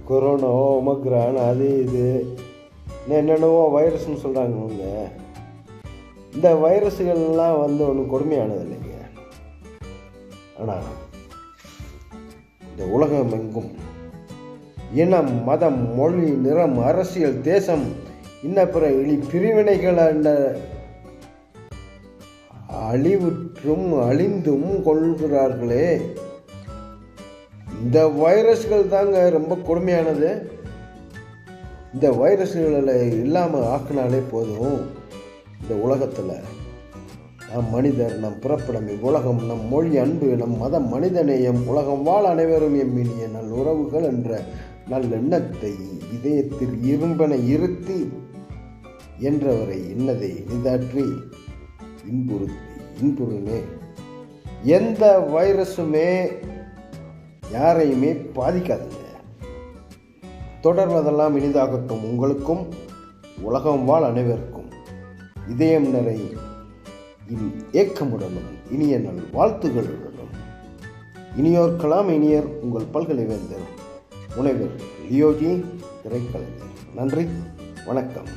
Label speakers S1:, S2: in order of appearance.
S1: Corona, ஒமக்ரான், அது இது என்னென்னவோ வைரஸ்ன்னு சொல்கிறாங்க. அவங்க இந்த வைரஸுகள்லாம் ஒன்றும் கொடுமையானது இல்லைங்க. ஆனால் இந்த உலகம் எங்கும் இனம், மதம், மொழி, நிறம், அரசியல், தேசம், இன்ன பிற பிரிவினைகள் என்ற அழிவுற்றும் அழிந்தும் கொள்கிறார்களே, இந்த வைரஸ்கள் தாங்க ரொம்ப கொடுமையானது. இந்த வைரஸ்களை இல்லாமல் ஆக்கினாலே போதும். இந்த உலகத்தில் நம் மனிதர், நம் பிறப்பிடம், உலகம், நம் மொழி, அன்பு, நம் மதம், மனிதநேயம், உலகம் வாழ் அனைவரும் எம்மினிய நல் உறவுகள் என்ற நல்லெண்ணத்தை இதயத்தில் இரும்பென இருத்தி என்றவரை இன்னதை இனிதாற்றி இன்புறுமே. எந்த வைரஸுமே யாரையுமே பாதிக்காதுங்க. தொடர்வதெல்லாம் இனிதாகட்டும். உங்களுக்கும் உலகம் வாழ் அனைவருக்கும் இதயம் நிறை ஏக்கமுடனும் இனிய நல் வாழ்த்துகளுடனும் இனியோர் கலாம் இனியர் உங்கள் பல்கலைவேந்தர் முனைவர் லியோஜி திரைக்கலைஞர். நன்றி, வணக்கம்.